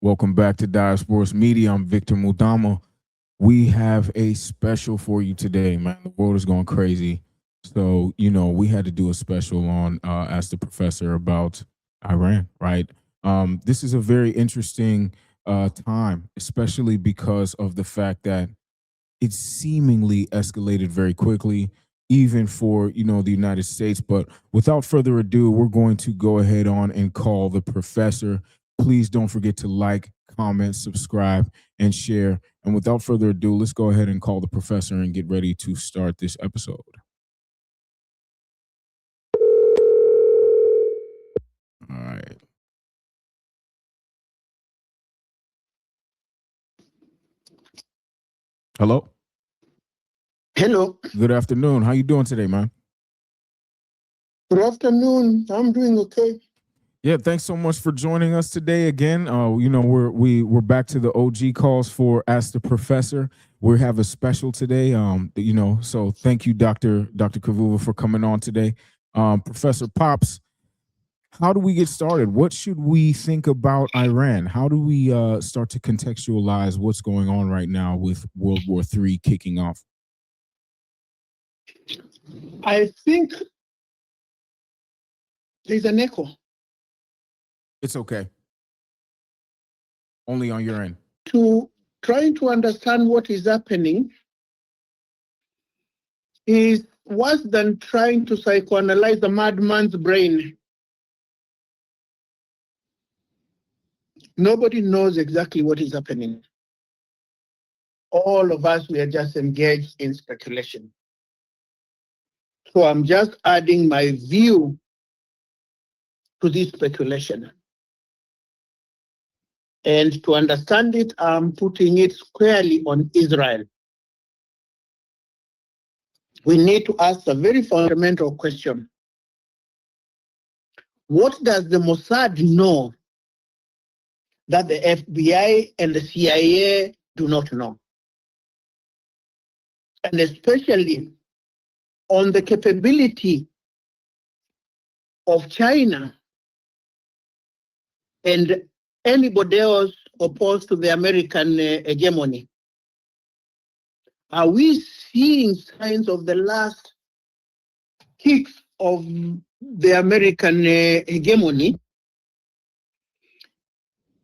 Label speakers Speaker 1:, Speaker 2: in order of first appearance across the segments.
Speaker 1: Welcome back to Diasporas Media. I'm Victor Mudama. We have a special for you today, man. The world is going crazy. So, we had to do a special on Ask the Professor about Iran, right? This is a very interesting time, especially because of the fact that it seemingly escalated very quickly, even for the United States. But without further ado, we're going to go ahead on and call the professor. Please don't forget to like, comment, subscribe, and share. And without further ado, let's go ahead and call the professor and get ready to start this episode. All right. Hello.
Speaker 2: Hello.
Speaker 1: Good afternoon. How you doing today, man?
Speaker 2: Good afternoon. I'm doing okay.
Speaker 1: Yeah, thanks so much for joining us today again. We're back to the OG calls for Ask the Professor. We have a special today. So thank you, Dr. Kavuva, for coming on today. Professor Pops, how do we get started? What should we think about Iran? How do we start to contextualize what's going on right now with World War III kicking off?
Speaker 2: I think there's an echo.
Speaker 1: It's okay. Only on your end.
Speaker 2: To trying to understand what is happening is worse than trying to psychoanalyze a madman's brain. Nobody knows exactly what is happening. All of us, we are just engaged in speculation. So I'm just adding my view to this speculation. And to understand it, I'm putting it squarely on Israel. We need to ask a very fundamental question. What does the Mossad know that the FBI and the CIA do not know? And especially on the capability of China and anybody else opposed to the American hegemony. Are we seeing signs of the last kicks of the American hegemony?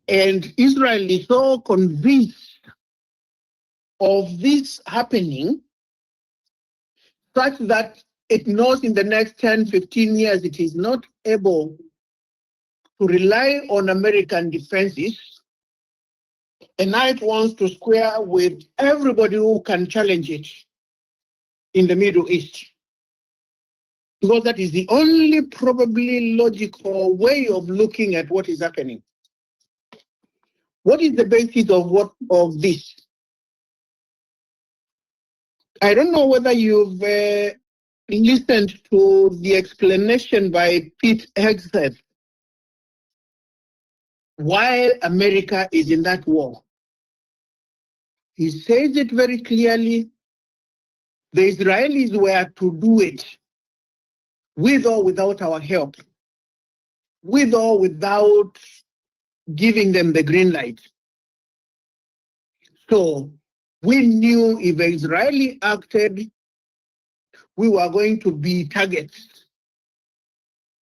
Speaker 2: And Israel is so convinced of this happening such that it knows in the next 10, 15 years it is not able to rely on American defenses, and now it wants to square with everybody who can challenge it in the Middle East. Because that is the only probably logical way of looking at what is happening. What is the basis of this? I don't know whether you've listened to the explanation by Pete Hegseth why America is in that war. He says it very clearly. The Israelis were to do it with or without our help, with or without giving them the green light. So we knew if the Israeli acted, we were going to be targets,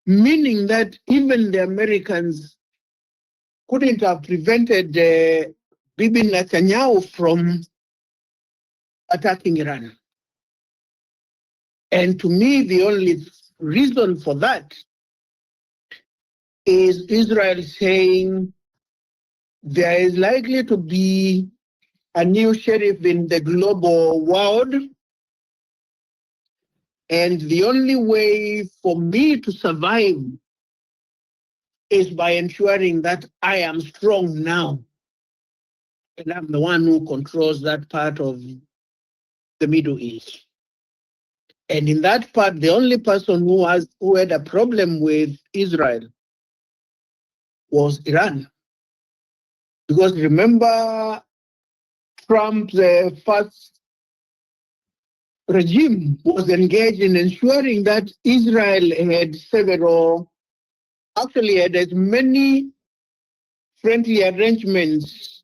Speaker 2: meaning that even the Americans couldn't have prevented Bibi Netanyahu from attacking Iran. And to me, the only reason for that is Israel saying there is likely to be a new sheriff in the global world, and the only way for me to survive is by ensuring that I am strong now. And I'm the one who controls that part of the Middle East. And in that part, the only person who had a problem with Israel was Iran. Because remember, Trump's first regime was engaged in ensuring that Israel had as many friendly arrangements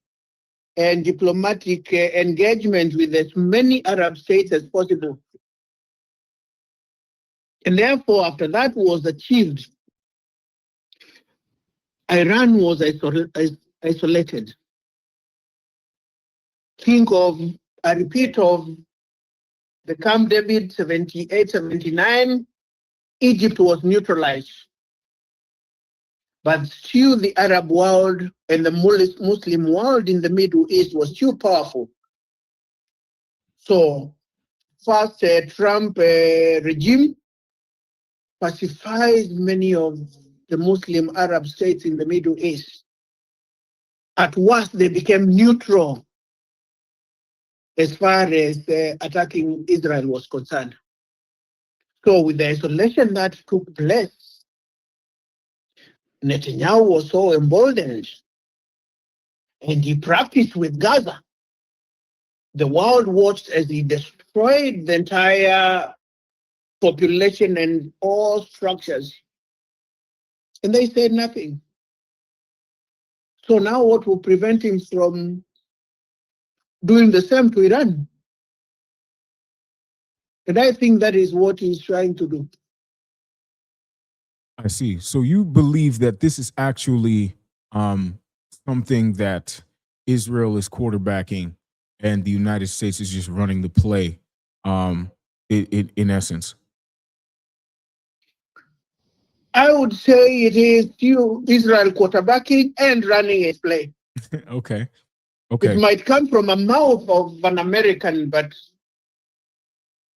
Speaker 2: and diplomatic engagement with as many Arab states as possible. And therefore, after that was achieved, Iran was isolated. Think of a repeat of the Camp David 78, 79. Egypt was neutralized. But still the Arab world and the Muslim world in the Middle East was too powerful. So first, Trump regime pacified many of the Muslim Arab states in the Middle East. At worst, they became neutral as far as attacking Israel was concerned. So with the isolation that took place, Netanyahu was so emboldened, and he practiced with Gaza. The world watched as he destroyed the entire population and all structures, and they said nothing. So now what will prevent him from doing the same to Iran? And I think that is what he's trying to do.
Speaker 1: I see. So you believe that this is actually something that Israel is quarterbacking and the United States is just running the play, in essence.
Speaker 2: I would say it is Israel quarterbacking and running a play.
Speaker 1: Okay.
Speaker 2: It might come from a mouth of an American, but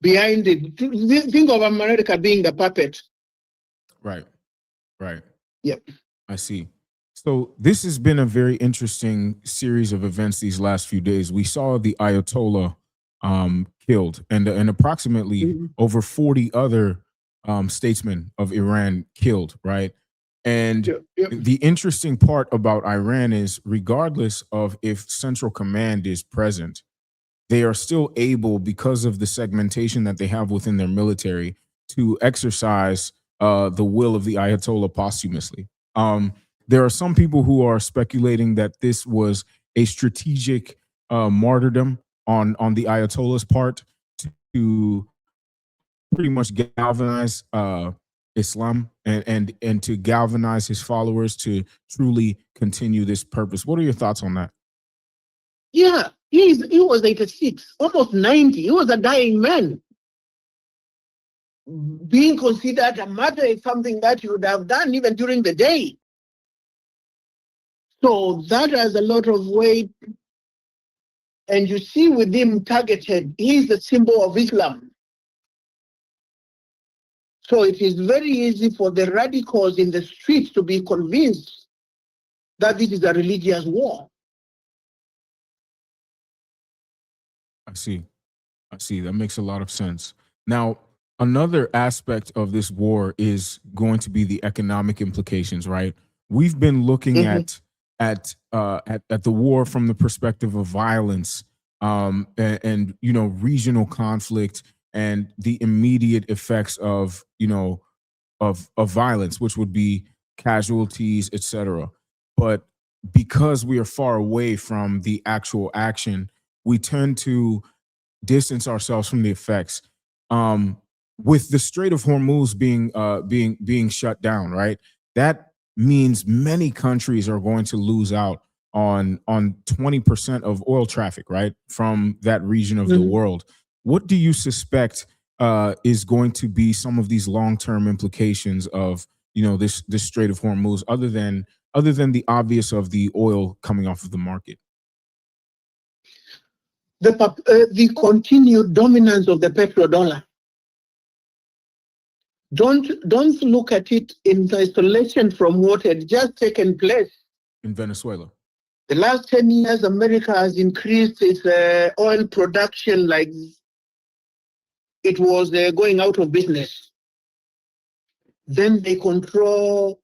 Speaker 2: behind it, think of America being the puppet.
Speaker 1: Right.
Speaker 2: Yep.
Speaker 1: I see. So this has been a very interesting series of events these last few days. We saw the Ayatollah killed, and approximately over 40 other statesmen of Iran killed, right? And the interesting part about Iran is, regardless of if Central Command is present, they are still able, because of the segmentation that they have within their military, to exercise the will of the Ayatollah posthumously. There are some people who are speculating that this was a strategic martyrdom on the Ayatollah's part to pretty much galvanize Islam and to galvanize his followers to truly continue this purpose. What are your thoughts on that?
Speaker 2: Yeah, he was 86, almost 90. He was a dying man. Being considered a martyr is something that you would have done even during the day. So that has a lot of weight. And you see with him targeted, he's the symbol of Islam. So it is very easy for the radicals in the streets to be convinced that this is a religious war.
Speaker 1: I see. That makes a lot of sense. Now, another aspect of this war is going to be the economic implications, right? We've been looking at the war from the perspective of violence, and regional conflict and the immediate effects of violence, which would be casualties, etc. But because we are far away from the actual action, we tend to distance ourselves from the effects. With the Strait of Hormuz being shut down, right? That means many countries are going to lose out on 20% of oil traffic, right, from that region of the world. What do you suspect is going to be some of these long-term implications of this Strait of Hormuz, other than the obvious of the oil coming off of the market?
Speaker 2: The continued dominance of the petrodollar. Don't look at it in isolation from what had just taken place
Speaker 1: in Venezuela.
Speaker 2: The last 10 years, America has increased its oil production like it was going out of business. Then they control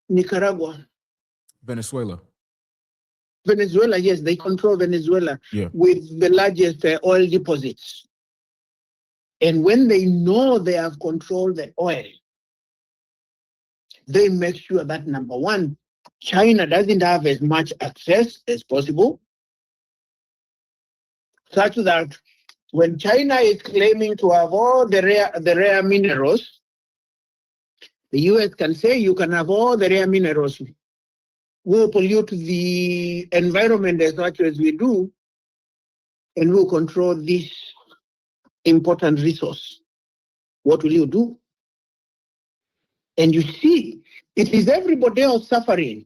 Speaker 2: Nicaragua.
Speaker 1: Venezuela,
Speaker 2: yes, they control Venezuela with the largest oil deposits. And when they know they have controlled the oil, they make sure that, number one, China doesn't have as much access as possible, such that when China is claiming to have all the rare minerals, the US can say you can have all the rare minerals. We'll pollute the environment as much as we do, and we'll control this important resource. What will you do? And you see, it is everybody else suffering.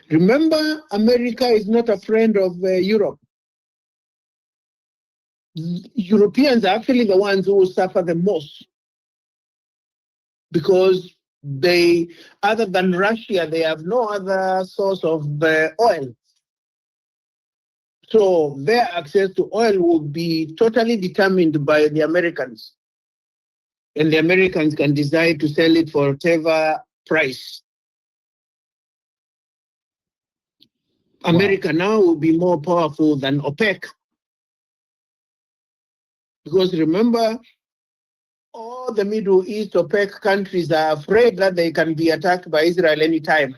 Speaker 2: Remember, America is not a friend of Europe. Europeans are actually the ones who will suffer the most, because they, other than Russia, they have no other source of oil. So their access to oil will be totally determined by the Americans. And the Americans can decide to sell it for whatever price. America now will be more powerful than OPEC. Because remember, all the Middle East OPEC countries are afraid that they can be attacked by Israel anytime.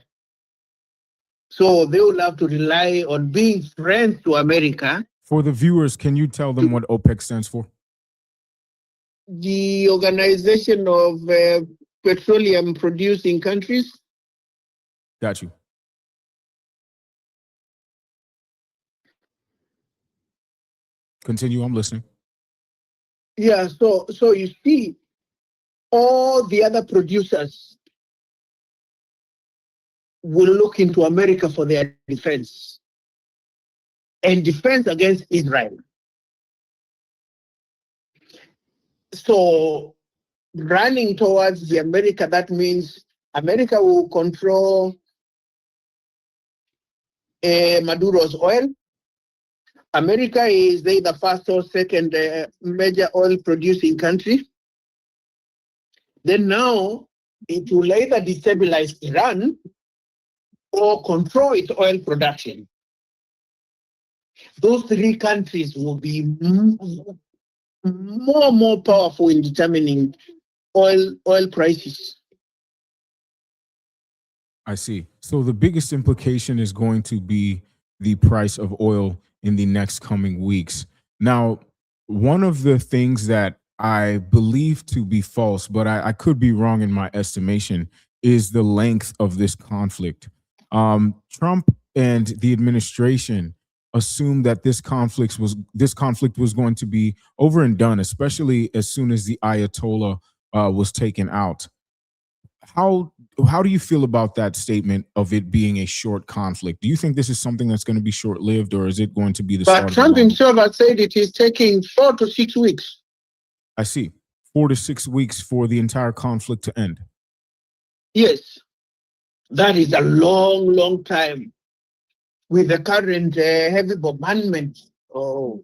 Speaker 2: So they will have to rely on being friends to America.
Speaker 1: For the viewers, can you tell them what OPEC stands for?
Speaker 2: The Organization of Petroleum Producing Countries.
Speaker 1: Got you. Continue, I'm listening.
Speaker 2: Yeah, so you see, all the other producers will look into America for their defense and defense against Israel. So running towards the America, that means America will control Maduro's oil. America is the first or second major oil producing country. Then now it will either destabilize Iran or control its oil production. Those three countries will be more powerful in determining oil prices.
Speaker 1: I see. So the biggest implication is going to be the price of oil in the next coming weeks. Now, one of the things that I believe to be false, but I could be wrong in my estimation, is the length of this conflict. Trump and the administration assumed that this conflict was going to be over and done, especially as soon as the Ayatollah was taken out. How do you feel about that statement of it being a short conflict? Do you think this is something that's going to be short-lived, or is it going to be the start?
Speaker 2: But Trump himself has said it is taking 4 to 6 weeks.
Speaker 1: I see. 4 to 6 weeks for the entire conflict to end.
Speaker 2: Yes, that is a long time with the current heavy bombardment. Oh,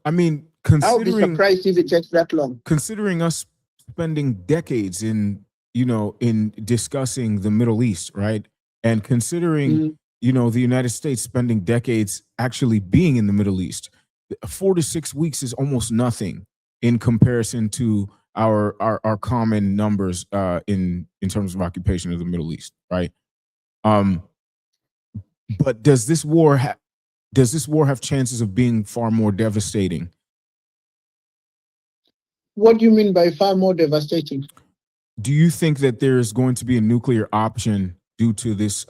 Speaker 1: I mean,
Speaker 2: I'll be surprised if it takes that long.
Speaker 1: Considering us spending decades in discussing the Middle East, right? And considering, the United States spending decades actually being in the Middle East, 4 to 6 weeks is almost nothing in comparison to our common numbers in terms of occupation of the Middle East, right? But does this war have chances of being far more devastating?
Speaker 2: What do you mean by far more devastating?
Speaker 1: Do you think that there's going to be a nuclear option due to this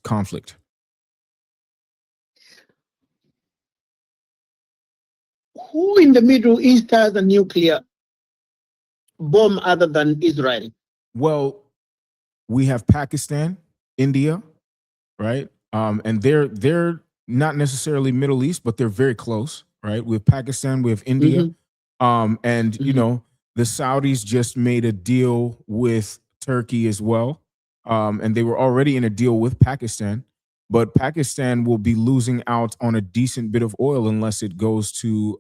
Speaker 1: conflict?
Speaker 2: Who in the Middle East has a nuclear bomb other than Israel?
Speaker 1: Well, we have Pakistan, India, right? And they're not necessarily Middle East, but they're very close, right? We have Pakistan, we have India, and the Saudis just made a deal with Turkey as well, and they were already in a deal with Pakistan. But Pakistan will be losing out on a decent bit of oil unless it goes to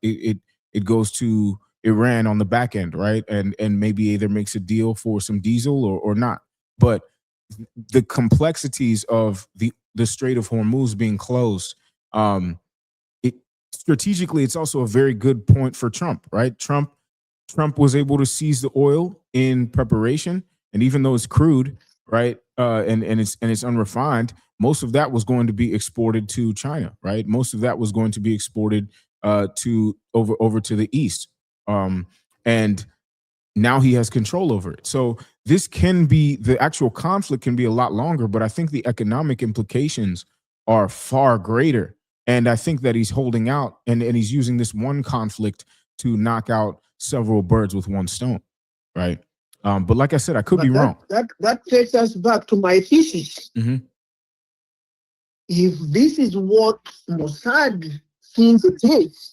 Speaker 1: it goes to Iran on the back end, right? And maybe either makes a deal for some diesel or not. But the complexities of the Strait of Hormuz being closed, strategically, it's also a very good point for Trump, right? Trump Trump was able to seize the oil in preparation, and even though it's crude, right, and it's unrefined, most of that was going to be exported to China, right? Most of that was going to be exported to over to the east, and now he has control over it. So this can be, the actual conflict can be a lot longer, but I think the economic implications are far greater. And I think that he's holding out, and he's using this one conflict to knock out several birds with one stone, right? But like I said, I could be
Speaker 2: But
Speaker 1: wrong.
Speaker 2: that takes us back to my thesis.
Speaker 1: hmm
Speaker 2: If this is what Mossad thinks it is,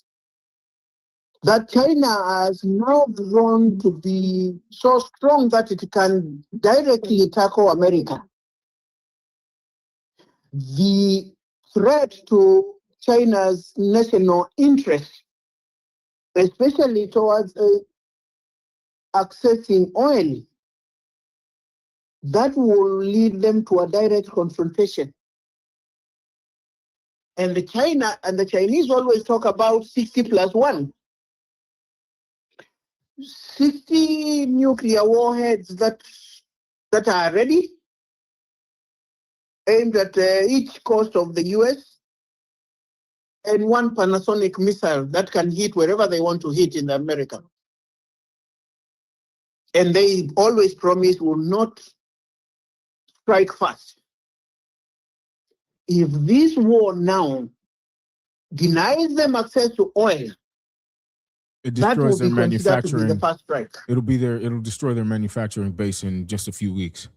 Speaker 2: that China has now grown to be so strong that it can directly tackle America. The threat to China's national interest, especially towards accessing oil, that will lead them to a direct confrontation. And the Chinese always talk about 60 plus 1. 60 nuclear warheads that are ready, aimed at each coast of the US, and one Panasonic missile that can hit wherever they want to hit in America. And they always promise will not strike first. If this war now denies them access to oil,
Speaker 1: It
Speaker 2: that will
Speaker 1: destroys their
Speaker 2: be considered to be the
Speaker 1: manufacturing.
Speaker 2: first strike.
Speaker 1: It'll destroy their manufacturing base in just a few weeks.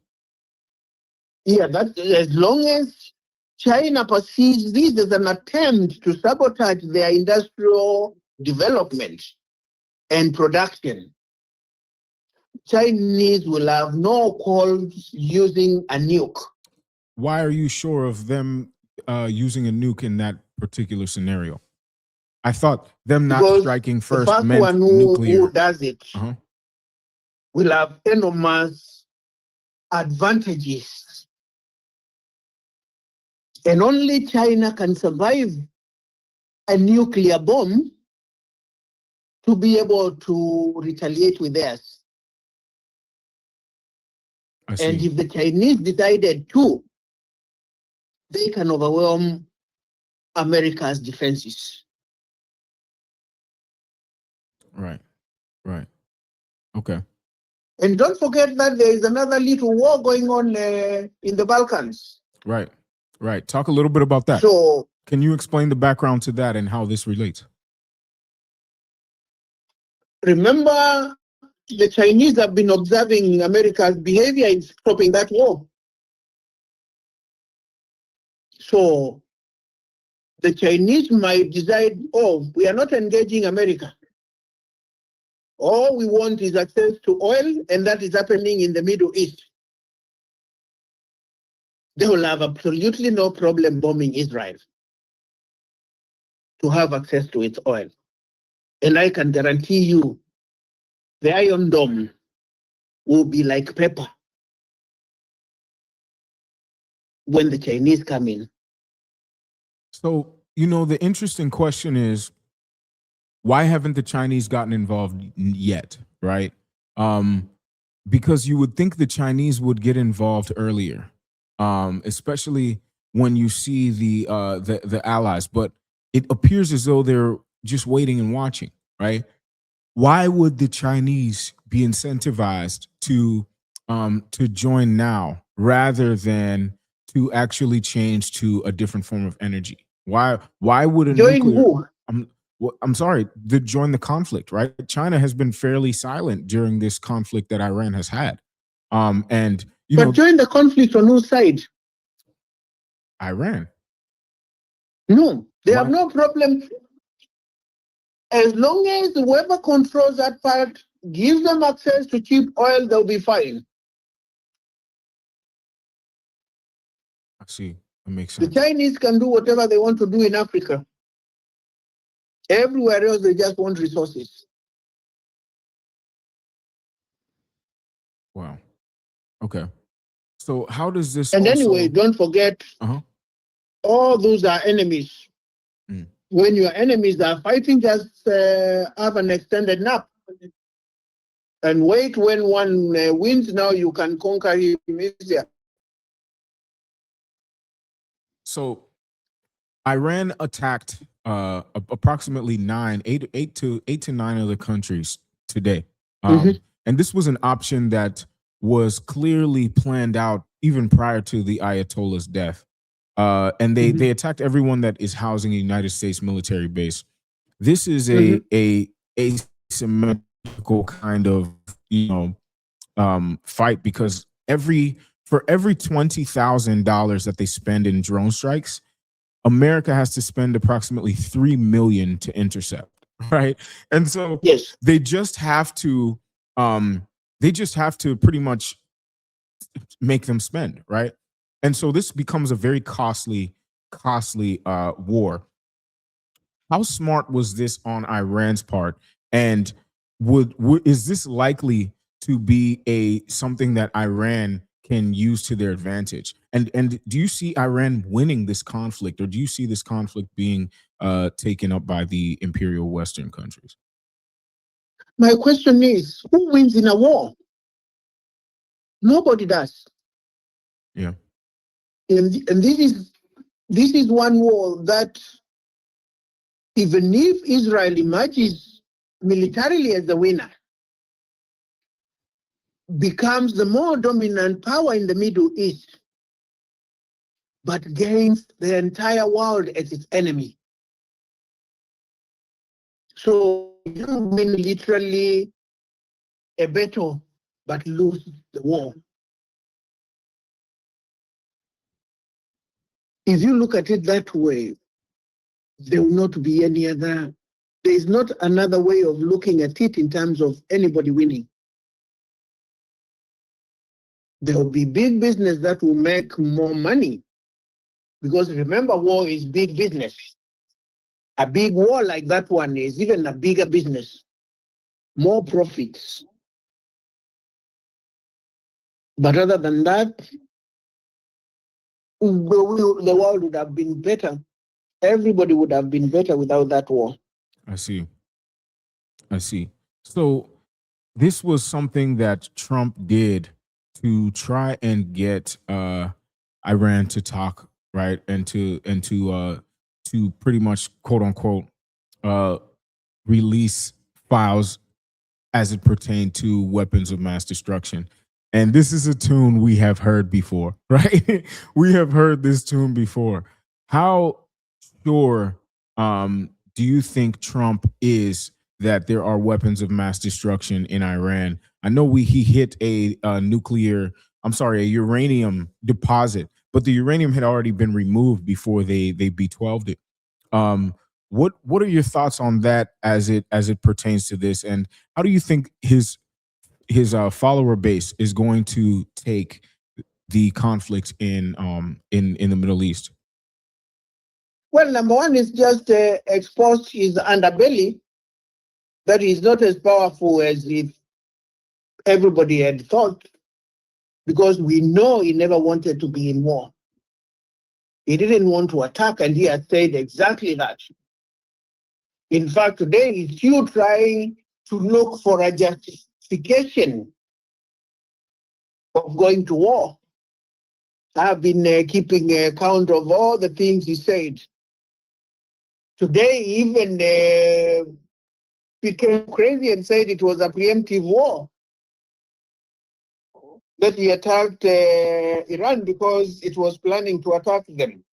Speaker 2: Yeah, that as long as China perceives this as an attempt to sabotage their industrial development and production, Chinese will have no calls using a nuke.
Speaker 1: Why are you sure of them using a nuke in that particular scenario? I thought them not
Speaker 2: Because
Speaker 1: striking
Speaker 2: the
Speaker 1: first
Speaker 2: first
Speaker 1: meant
Speaker 2: one
Speaker 1: nuclear.
Speaker 2: who does it
Speaker 1: Uh-huh.
Speaker 2: will have enormous advantages. And only China can survive a nuclear bomb to be able to retaliate with theirs.
Speaker 1: I see.
Speaker 2: And if the Chinese decided to, they can overwhelm America's defenses.
Speaker 1: Right. Okay.
Speaker 2: And don't forget that there is another little war going on in the Balkans.
Speaker 1: Right. Talk a little bit about that.
Speaker 2: So,
Speaker 1: Can you explain the background to that and how this relates?
Speaker 2: remember, the Chinese have been observing America's behavior in stopping that war. So, the Chinese might decide, oh, we are not engaging America. All we want is access to oil, and that is happening in the Middle East. They will have absolutely no problem bombing Israel to have access to its oil. And I can guarantee you, the Iron Dome will be like pepper when the Chinese come in.
Speaker 1: So, the interesting question is, why haven't the Chinese gotten involved yet, right? Because you would think the Chinese would get involved earlier, especially when you see the allies. But it appears as though they're just waiting and watching, right? Why would the Chinese be incentivized to join now rather than to actually change to a different form of energy? Why would a
Speaker 2: Join
Speaker 1: nuclear?
Speaker 2: who?
Speaker 1: I'm sorry, to join the conflict, right? China has been fairly silent during this conflict that Iran has had. And
Speaker 2: But join the conflict on whose side?
Speaker 1: Iran.
Speaker 2: No, they
Speaker 1: Why?
Speaker 2: have no problem. As long as whoever controls that part gives them access to cheap oil, they'll be fine.
Speaker 1: I see. That makes
Speaker 2: The
Speaker 1: sense.
Speaker 2: Chinese can do whatever they want to do in Africa. Everywhere else, they just want resources.
Speaker 1: Wow. Okay. So how does this
Speaker 2: And
Speaker 1: also?
Speaker 2: anyway, don't forget, all those are enemies.
Speaker 1: Mm.
Speaker 2: When your enemies are fighting, just have an extended nap. And wait, when one wins, now you can conquer him easier.
Speaker 1: So Iran attacked approximately eight to nine other countries today, and this was an option that was clearly planned out even prior to the Ayatollah's death. And they attacked everyone that is housing a United States military base. This is a asymmetrical kind of fight, because for every $20,000 that they spend in drone strikes, America has to spend approximately $3 million to intercept, right? And so
Speaker 2: yes,
Speaker 1: they just have to pretty much make them spend, right? And so this becomes a very costly war. How smart was this on Iran's part? And is this likely to be something that Iran can use to their advantage? And do you see Iran winning this conflict, or do you see this conflict being taken up by the imperial Western countries?
Speaker 2: My question is, who wins in a war? Nobody does.
Speaker 1: Yeah.
Speaker 2: And this is one war that, even if Israel emerges militarily as the winner, becomes the more dominant power in the Middle East, but gains the entire world as its enemy. So you win literally a battle, but lose the war. If you look at it that way, there will not be any other, there is not another way of looking at it in terms of anybody winning. There will be big business that will make more money, because remember, war is big business. A big war like that one is even a bigger business, more profits. But other than that, the world would have been better. Everybody would have been better without that war.
Speaker 1: I see. So this was something that Trump did to try and get Iran to talk, right, and to pretty much, quote unquote, release files as it pertained to weapons of mass destruction. And this is a tune we have heard before, right? We have heard this tune before. How sure do you think Trump is that there are weapons of mass destruction in Iran? I know he hit a uranium deposit, but the uranium had already been removed before they B12'd it. What are your thoughts on that as it pertains to this, and how do you think his follower base is going to take the conflict in the Middle East?
Speaker 2: Well, number one is just expose his underbelly, that he's not as powerful as if everybody had thought, because we know he never wanted to be in war. He didn't want to attack, and he has said exactly that. In fact, today he's still trying to look for a justification of going to war. I've been keeping account of all the things he said. Today, he even became crazy and said it was a preemptive war, that he attacked Iran because it was planning to attack them.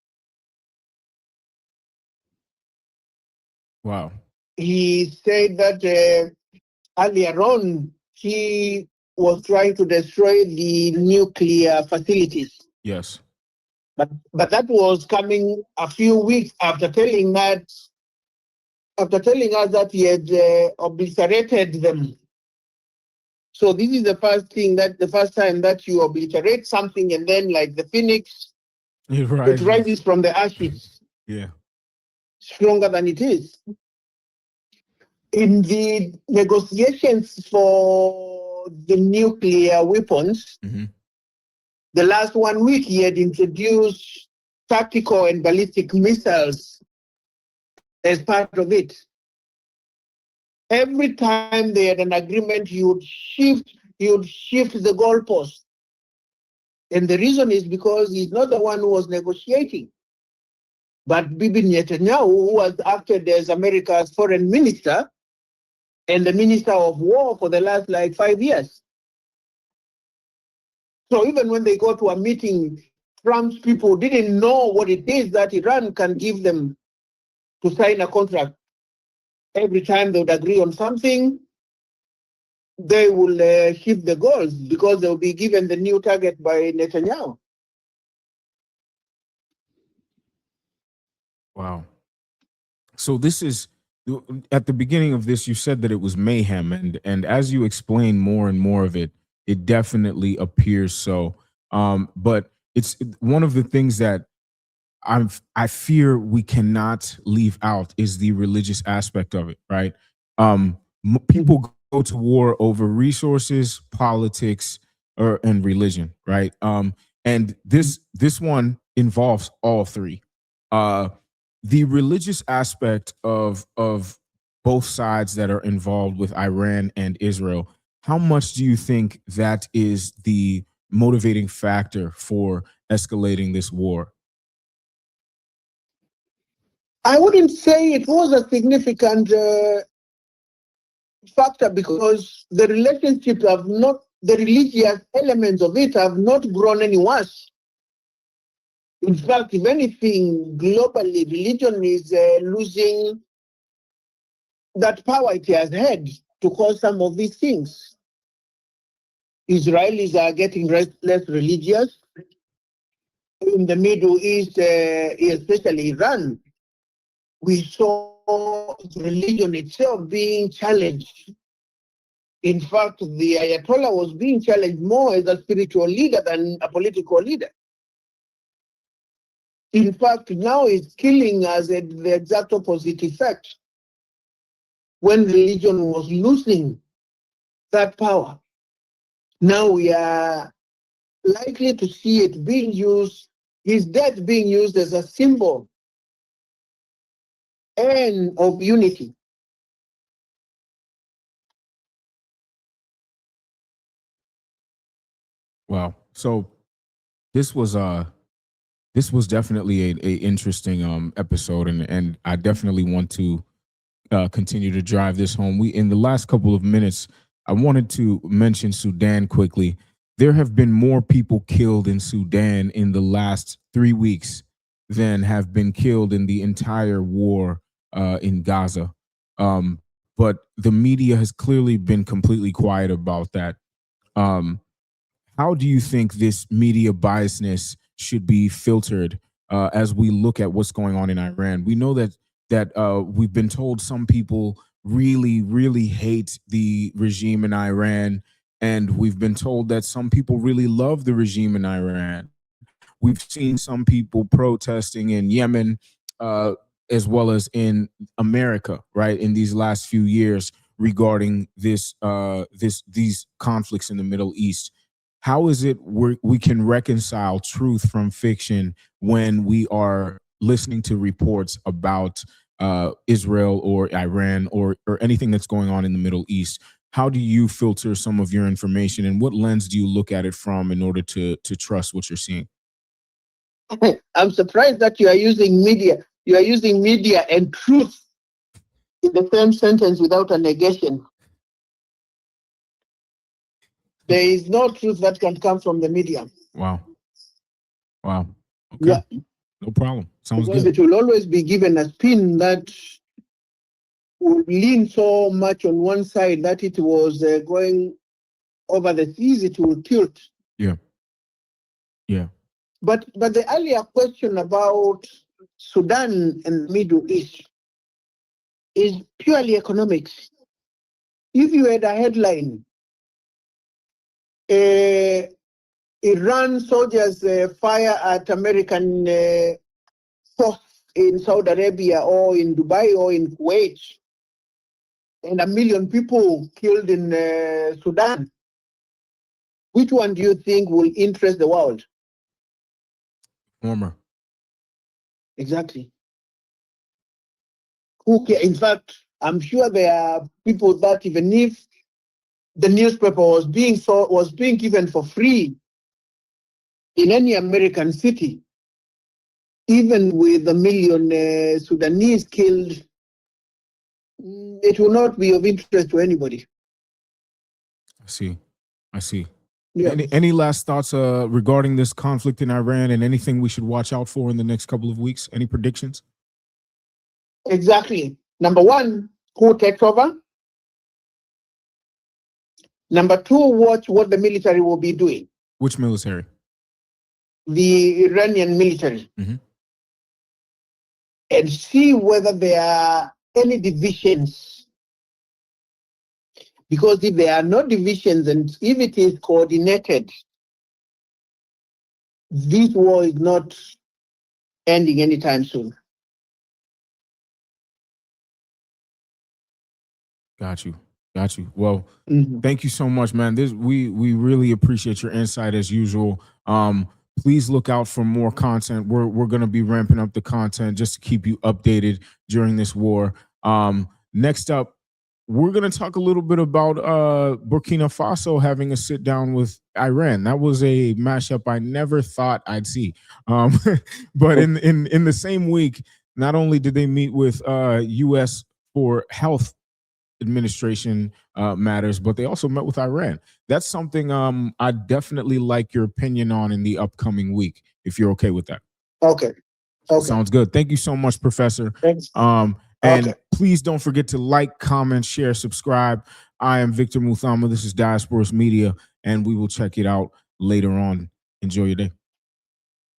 Speaker 1: Wow.
Speaker 2: He said that earlier on, he was trying to destroy the nuclear facilities.
Speaker 1: Yes.
Speaker 2: But that was coming a few weeks after telling us that he had obliterated them. So this is the first time that you obliterate something, and then, like the phoenix, it rises from the ashes.
Speaker 1: Yeah.
Speaker 2: Stronger than it is. In the negotiations for the nuclear weapons, the last 1 week, he had introduced tactical and ballistic missiles as part of it. Every time they had an agreement, he would shift the goalpost. And the reason is because he's not the one who was negotiating. But Bibi Netanyahu, who was acted as America's foreign minister and the minister of war for the last 5 years. So even when they go to a meeting, Trump's people didn't know what it is that Iran can give them to sign a contract. Every time they would agree on something, they will shift the goals because they'll be given the new target by Netanyahu.
Speaker 1: Wow. So this is at the beginning of this, you said that it was mayhem, and as you explain more and more of it, it definitely appears so. But it's one of the things that I fear we cannot leave out is the religious aspect of it, right? People go to war over resources, politics, and religion, right? And this one involves all three. Uh, the religious aspect of both sides that are involved with Iran and Israel. How much do you think that is the motivating factor for escalating this war?
Speaker 2: I wouldn't say it was a significant factor because the religious elements of it have not grown any worse. In fact, if anything, globally, religion is losing that power it has had to cause some of these things. Israelis are getting less religious. In the Middle East, especially Iran, we saw religion itself being challenged. In fact, the Ayatollah was being challenged more as a spiritual leader than a political leader. In fact, now it's killing us at the exact opposite effect when religion was losing that power. Now we are likely to see it being used, his death being used as a symbol and of unity.
Speaker 1: Wow. So this was definitely a interesting episode, and I definitely want to continue to drive this home. We in the last couple of minutes, I wanted to mention Sudan quickly. There have been more people killed in Sudan in the last 3 weeks than have been killed in the entire war in Gaza. But the media has clearly been completely quiet about that. Um, how do you think this media biasness should be filtered as we look at what's going on in Iran? We know that we've been told some people really hate the regime in Iran, and we've been told that some people really love the regime in Iran. We've seen some people protesting in Yemen, uh, as well as in America, right, in these last few years regarding these conflicts in the Middle East. How is it we can reconcile truth from fiction when we are listening to reports about Israel or Iran or anything that's going on in the Middle East? How do you filter some of your information, and what lens do you look at it from in order to trust what you're seeing?
Speaker 2: I'm surprised that you are using media. You are using media and truth in the same sentence without a negation. There is no truth that can come from the media.
Speaker 1: Wow. Wow. Okay.
Speaker 2: Yeah,
Speaker 1: No problem. Sounds
Speaker 2: because
Speaker 1: good.
Speaker 2: it will always be given a spin that will lean so much on one side that it was going over the seas, it will tilt.
Speaker 1: Yeah. Yeah.
Speaker 2: But the earlier question about Sudan and the Middle East is purely economics. If you had a headline, uh, Iran soldiers fire at American force in Saudi Arabia or in Dubai or in Kuwait, and 1 million people killed in Sudan, which one do you think will interest the world?
Speaker 1: Former.
Speaker 2: Exactly. Who care? In fact, I'm sure there are people that even if the newspaper was being given for free in any American city, even with 1 million Sudanese killed, it will not be of interest to anybody.
Speaker 1: I see.
Speaker 2: Yeah.
Speaker 1: Any last thoughts regarding this conflict in Iran and anything we should watch out for in the next couple of weeks? Any predictions?
Speaker 2: Exactly. Number one, who takes over? Number two, watch what the military will be doing.
Speaker 1: Which military?
Speaker 2: The Iranian military.
Speaker 1: Mhm.
Speaker 2: And see whether there are any divisions. Because if there are no divisions and if it is coordinated, this war is not ending anytime soon.
Speaker 1: Got you. Well, thank you so much, man. We really appreciate your insight as usual. Please look out for more content. We're going to be ramping up the content just to keep you updated during this war. Next up, we're going to talk a little bit about Burkina Faso having a sit down with Iran. That was a mashup I never thought I'd see. But in the same week, not only did they meet with U.S. for health administration matters, but they also met with Iran. That's something I definitely like your opinion on in the upcoming week, if you're okay with that.
Speaker 2: Okay.
Speaker 1: Sounds good. Thank you so much, Professor.
Speaker 2: Thanks.
Speaker 1: And please don't forget to like, comment, share, subscribe. I am Victor Muthama. This is Diasporas Media, and we will check it out later on. Enjoy your day.